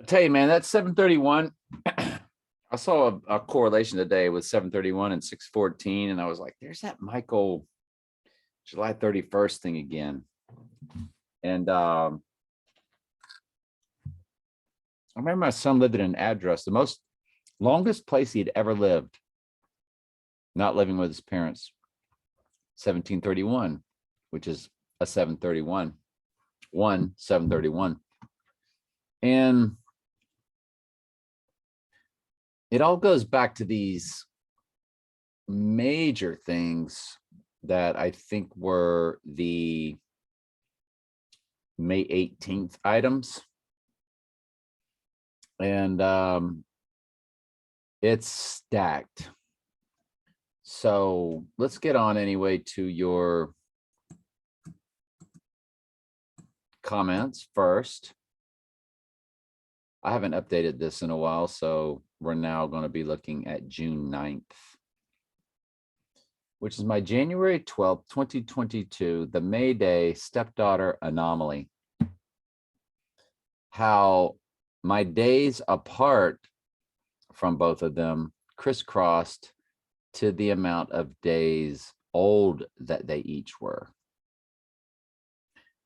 tell you, man, that's 731. I saw a correlation today with 731 and 614, and I was like, there's that Michael July 31st thing again. And I remember my son lived in an address, the most longest place he'd ever lived, not living with his parents, 1731, which is a 731, 731. And it all goes back to these major things that I think were the May 18th items. And it's stacked. So let's get on anyway to your comments first. I haven't updated this in a while, so we're now going to be looking at June 9th, which is my January 12th, 2022, the May Day stepdaughter anomaly. How my days apart from both of them crisscrossed to the amount of days old that they each were.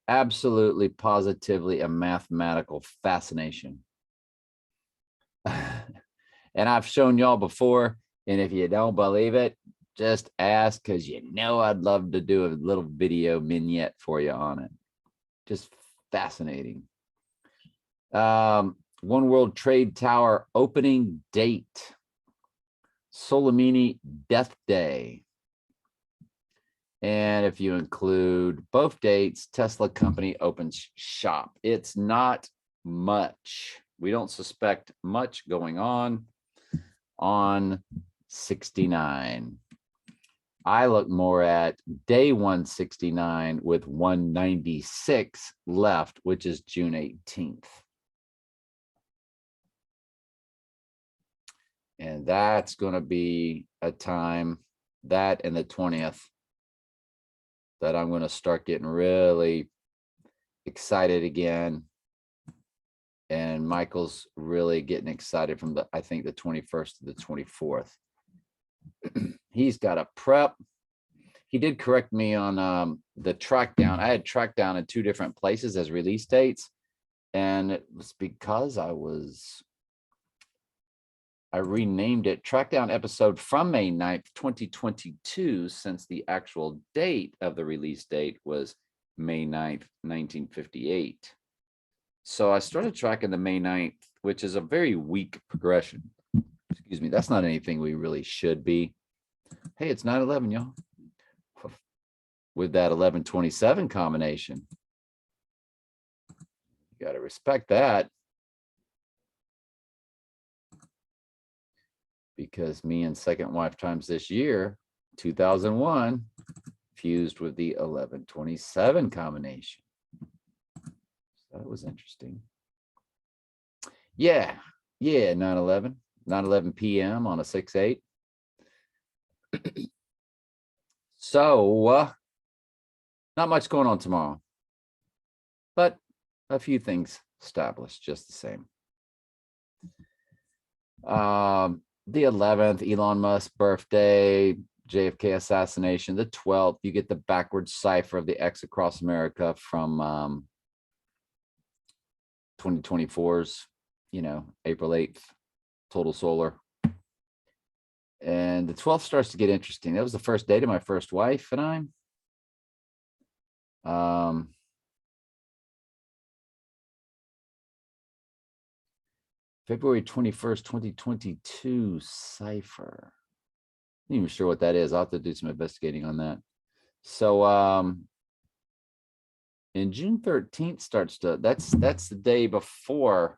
Absolutely, positively a mathematical fascination. And I've shown y'all before, and if you don't believe it, just ask, because you know I'd love to do a little video vignette for you on it. Just fascinating. One World Trade Tower opening date. Soleimani death day. And if you include both dates, Tesla company opens shop. It's not much. We don't suspect much going on 69. I look more at day 169 with 196 left, which is June 18th. And that's going to be a time, that and the 20th, that I'm going to start getting really excited again. And Michael's really getting excited from I think the 21st to the 24th. He's got a prep. He did correct me on the track down. I had tracked down in 2 different places as release dates. And it was because I renamed it Track Down episode from May 9th, 2022, since the actual date of the release date was May 9th, 1958. So I started tracking the May 9th, which is a very weak progression. Excuse me, that's not anything we really should be. Hey, it's 9/11, y'all. With that 11/27 combination. You got to respect that. Because me and second wife times this year, 2001, fused with the 11/27 combination. That was interesting. Yeah, 9/11 p.m. on a 6/8. So, not much going on tomorrow, but a few things established just the same. The 11th, Elon Musk birthday, JFK assassination. The 12th, you get the backwards cipher of the X across America from 2024's, April 8th, total solar. And the 12th starts to get interesting. That was the first date of my first wife and I. February 21st, 2022 cipher. I'm not even sure what that is. I'll have to do some investigating on that. So and June 13th starts to, that's the day before.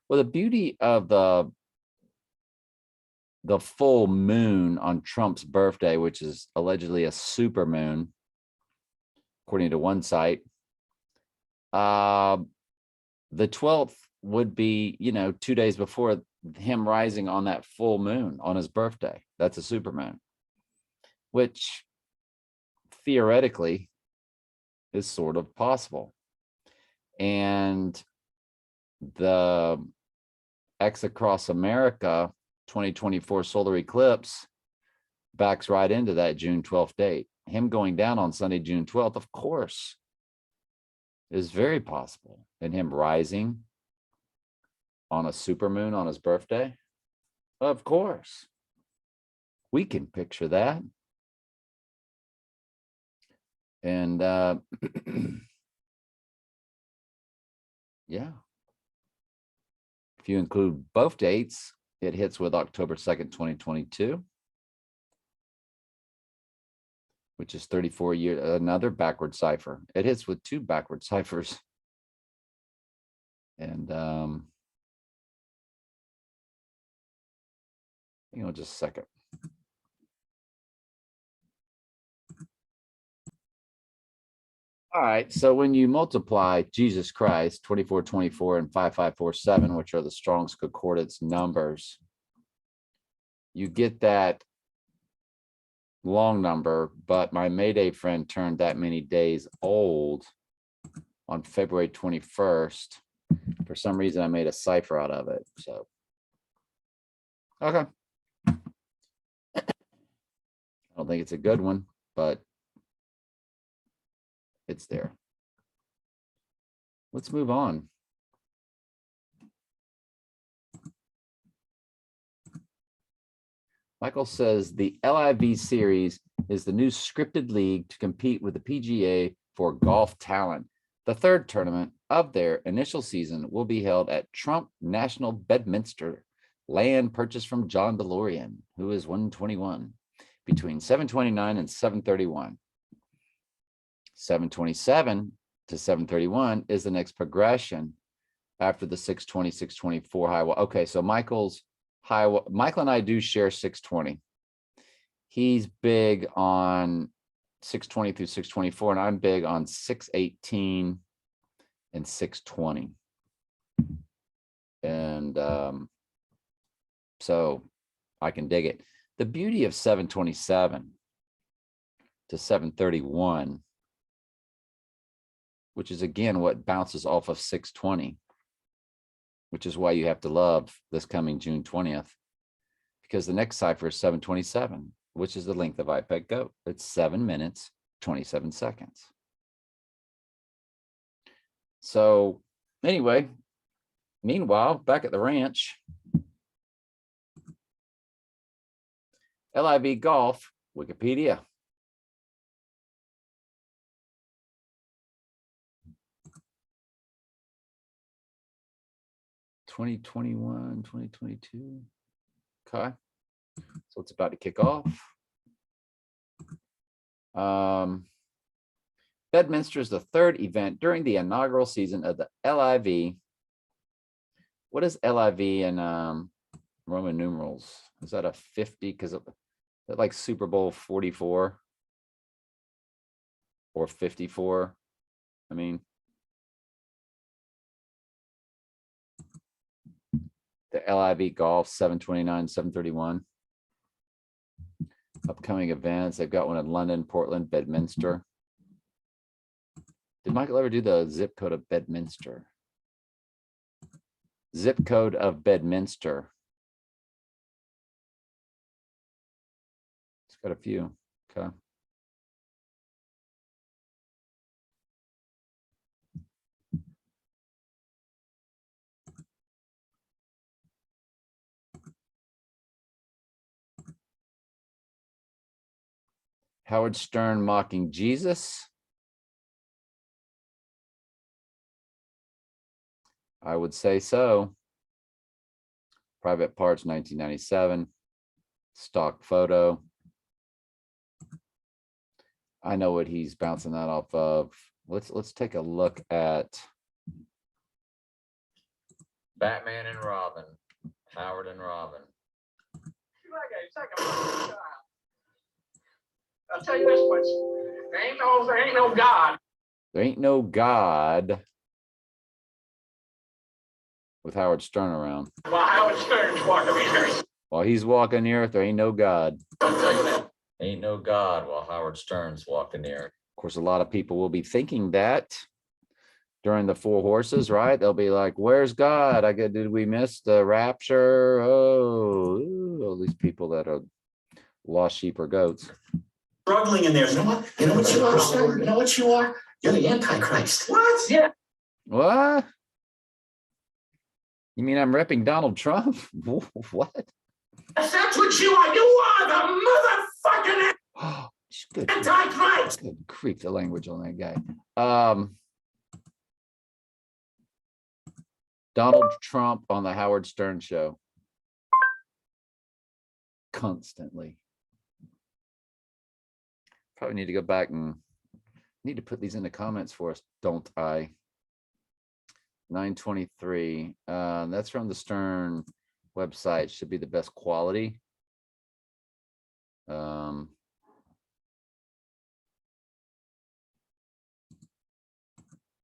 Well, the beauty of the full moon on Trump's birthday, which is allegedly a super moon, according to one site, the 12th would be, 2 days before him rising on that full moon on his birthday. That's a supermoon, which theoretically is sort of possible. And the X Across America 2024 solar eclipse backs right into that June 12th date. Him going down on Sunday, June 12th, of course, is very possible. And him rising on a supermoon on his birthday, of course. We can picture that. And yeah. If you include both dates, it hits with October 2nd, 2022, which is 34 years, another backward cipher. It hits with 2 backward ciphers. And just a second. All right, so when you multiply Jesus Christ, 2424 and 5547, which are the Strong's Concordance numbers, you get that long number, but my Mayday friend turned that many days old on February 21st. For some reason, I made a cipher out of it. So, okay. I don't think it's a good one, but it's there. Let's move on. Michael says the LIV series is the new scripted league to compete with the PGA for golf talent. The third tournament of their initial season will be held at Trump National Bedminster, land purchased from John DeLorean, who is 121, between 729 and 731. 727 to 731 is the next progression after the 620, 624 high. Okay, so Michael and I do share 620. He's big on 620 through 624, and I'm big on 618 and 620. And so I can dig it. The beauty of 727 to 731, which is again what bounces off of 620, which is why you have to love this coming June 20th, because the next cipher is 727, which is the length of IPEC GOAT. It's 7 minutes, 27 seconds. So anyway, meanwhile, back at the ranch, LIV Golf, Wikipedia. (2021, 2022). Okay, so it's about to kick off. Bedminster is the third event during the inaugural season of the LIV. What is LIV in Roman numerals? Is that a 50? Because that like Super Bowl 44 or 54? I mean, the LIV Golf 729, 731. Upcoming events. They've got one in London, Portland, Bedminster. Did Michael ever do the zip code of Bedminster? Zip code of Bedminster. It's got a few. Okay. Howard Stern mocking Jesus. I would say so. Private Parts, 1997. Stock photo. I know what he's bouncing that off of. Let's take a look at Batman and Robin. Howard and Robin. I'll tell you this much. There ain't no God. There ain't no God with Howard Stern around. While Howard Stern's walking the earth. While he's walking the earth, there ain't no God. I'll tell you that. Ain't no God while Howard Stern's walking the earth. Of course, a lot of people will be thinking that during the Four Horses, right? They'll be like, where's God? Did we miss the rapture? Oh, ooh, all these people that are lost sheep or goats. Struggling in there. You know what? You know what you are, sir? You know what you are? You're the Antichrist. What? Yeah. What? You mean I'm repping Donald Trump? What? That's what you are. You are the motherfucking Oh, good. Antichrist. Good creep the language on that guy. Donald Trump on the Howard Stern show. Constantly. Probably need to go back and need to put these in the comments for us, don't I? 923. That's from the Stern website. Should be the best quality.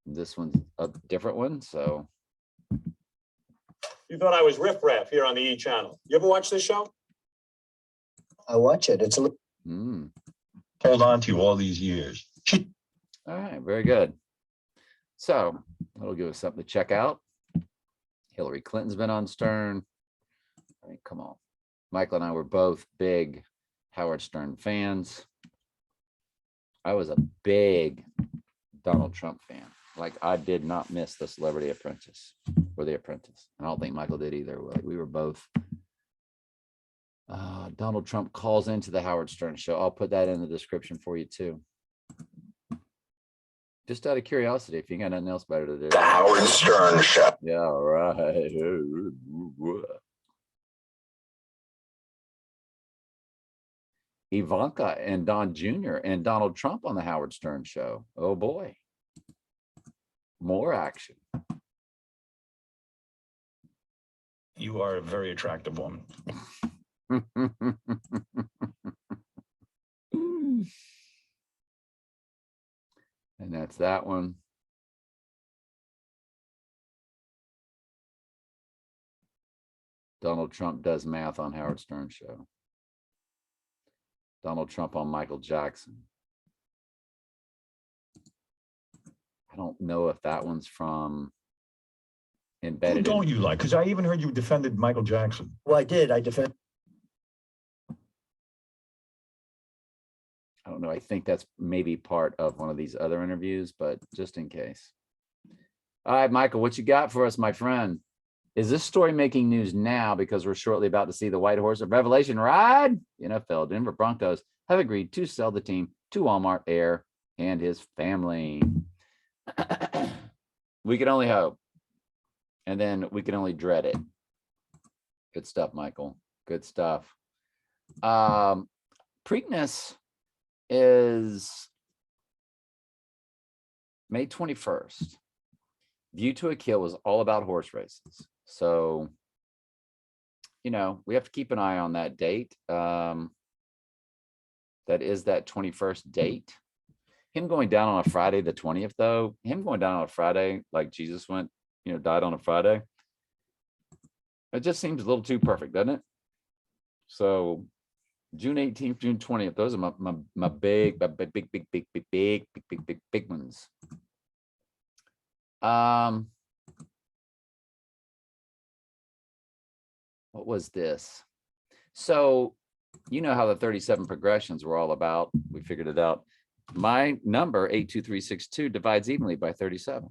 This one's a different one, so. You thought I was riffraff here on the E channel. You ever watch this show? I watch it. It's a Hold on to you all these years. All right, very good. So that'll give us something to check out. Hillary Clinton's been on Stern. I mean, come on. Michael and I were both big Howard Stern fans. I was a big Donald Trump fan. Like, I did not miss the Celebrity Apprentice or The Apprentice. I don't think Michael did either. Like, we were both. Donald Trump calls into the Howard Stern show. I'll put that in the description for you too. Just out of curiosity, if you got nothing else better to do. The Howard Stern show. Yeah, all right. Ivanka and Don Jr. and Donald Trump on the Howard Stern show. Oh boy. More action. You are a very attractive woman. And that's that one. Donald Trump does math on Howard Stern show. Donald Trump on Michael Jackson. I don't know if that one's from Who Embedded. don't you like? Because I even heard you defended Michael Jackson. Well, I did. I defend. I don't know. I think that's maybe part of one of these other interviews, but just in case. All right, Michael, what you got for us, my friend? Is this story making news now because we're shortly about to see the White Horse of Revelation ride? The NFL Denver Broncos have agreed to sell the team to Walmart heir and his family. We can only hope. And then we can only dread it. Good stuff, Michael. Good stuff. Preakness is May 21st. View to a Kill was all about horse races. So, you know, we have to keep an eye on that date. That is that 21st date. Him going down on a Friday, the 20th, though, him going down on a Friday, like Jesus went, you know, died on a Friday. It just seems a little too perfect, doesn't it? So June 18th, June 20th, those are my big ones. What was this? So, you know how the 37 progressions were all about. We figured it out. My number 82362 divides evenly by 37.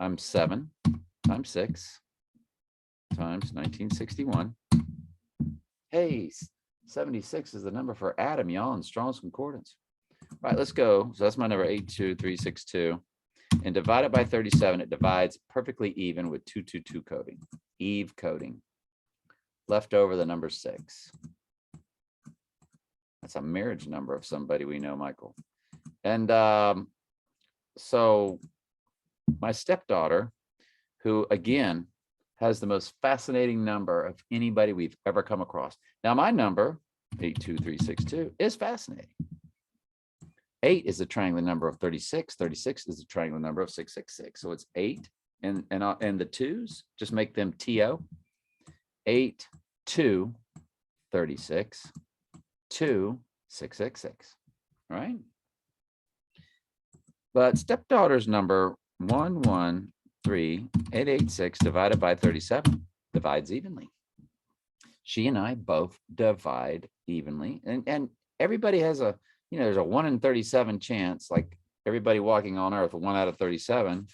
I'm 7 times 6 times 1961. Hey, 76 is the number for Adam Yon, Strong's Concordance. All right, let's go. So that's my number 82362. And divide it by 37, it divides perfectly even with 222 coding. Eve coding. Left over the number 6. That's a marriage number of somebody we know, Michael. And so my stepdaughter, who again has the most fascinating number of anybody we've ever come across. Now my number 82362 is fascinating. 8 is the triangular number of 36. 36 is the triangular number of 666. So it's 8 and the 2s, just make them TO. 8, 2, 36, 2, 666. Right? But stepdaughter's number 113,886 divided by 37 divides evenly. She and I both divide evenly, and everybody has a, there's a 1 in 37 chance, like everybody walking on earth, 1 out of 37.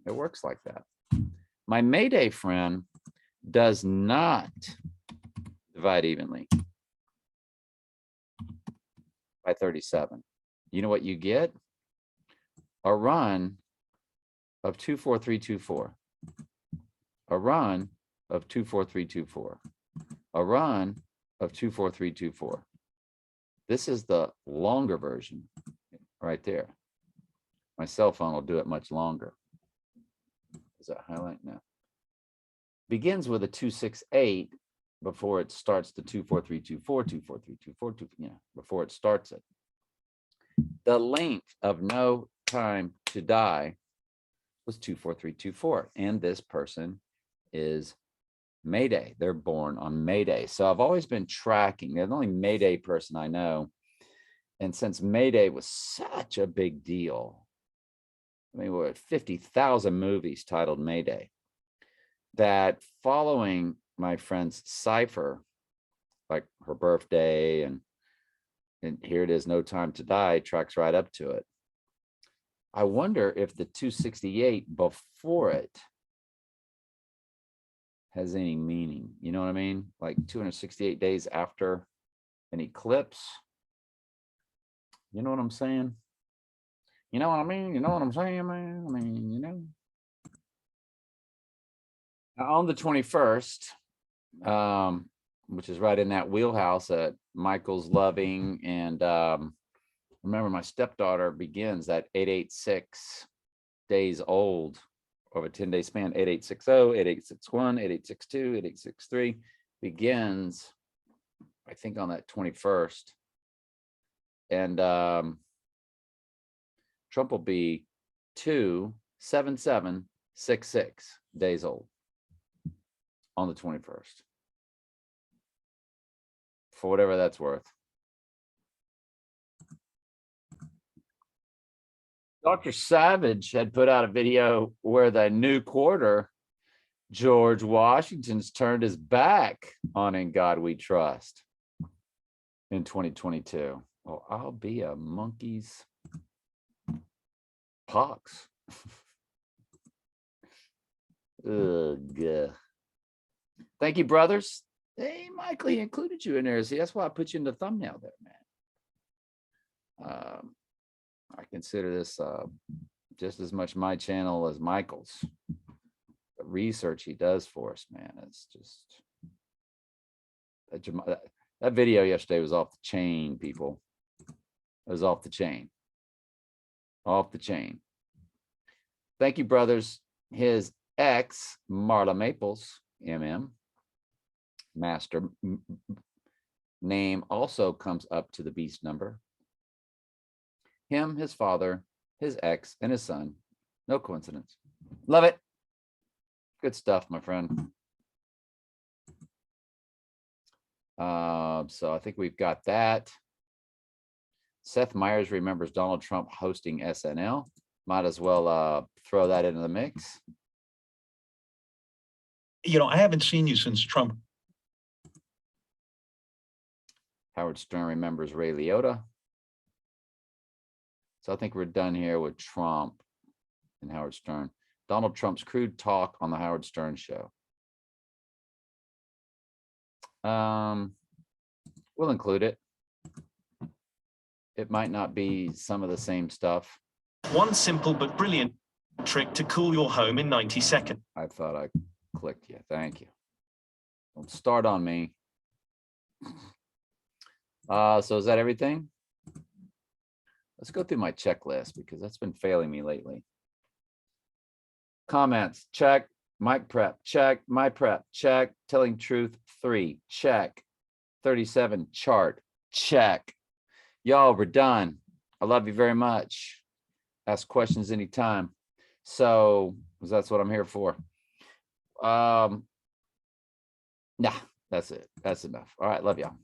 It works like that. My Mayday friend does not divide evenly by 37. You know what you get? A run of 24324. A run of 24324. A run of 24324. This is the longer version right there. My cell phone will do it much longer. Is that highlight now? Begins with a 268 before it starts the 24324, 24324, before it starts it. The length of no time to die was 24324, and this person is Mayday. They're born on Mayday. So I've always been tracking. They're the only Mayday person I know. And since Mayday was such a big deal, I mean, we're at 50,000 movies titled Mayday, that following my friend's cipher, like her birthday, and here it is, No Time to Die, tracks right up to it. I wonder if the 268 before it has any meaning. You know what I mean? Like 268 days after an eclipse. You know what I'm saying? You know what I mean? You know what I'm saying, man? I mean, Now, on the 21st, which is right in that wheelhouse that Michael's loving, and remember, my stepdaughter begins at 886 days old over a 10-day span. 8860, 8861, 8862, 8863 begins, I think, on that 21st. And Trump will be 27766 days old on the 21st. For whatever that's worth. Dr. Savage had put out a video where the new quarter, George Washington's turned his back on In God We Trust in 2022. Oh, I'll be a monkey's pox. Ugh. Thank you, brothers. Hey, Michael, he included you in there. See, that's why I put you in the thumbnail there, man. I consider this just as much my channel as Michael's. The research he does for us, man, it's just that video yesterday was off the chain, people. It was off the chain. Off the chain. Thank you, brothers. His ex, Marla Maples, MM, master name also comes up to the beast number. Him, his father, his ex, and his son. No coincidence. Love it. Good stuff, my friend. So I think we've got that. Seth Meyers remembers Donald Trump hosting SNL. Might as well throw that into the mix. I haven't seen you since Trump. Howard Stern remembers Ray Liotta. So I think we're done here with Trump and Howard Stern. Donald Trump's crude talk on the Howard Stern show. We'll include it. It might not be some of the same stuff. One simple but brilliant trick to cool your home in 90 seconds. I thought I clicked you. Thank you. Don't start on me. So is that everything? Let's go through my checklist because that's been failing me lately. Comments, check. Mic prep, check. My prep, check. Telling truth, 3, check. 37 chart, check. Y'all, we're done. I love you very much. Ask questions anytime. So that's what I'm here for. Nah, that's it. That's enough. All right, love y'all.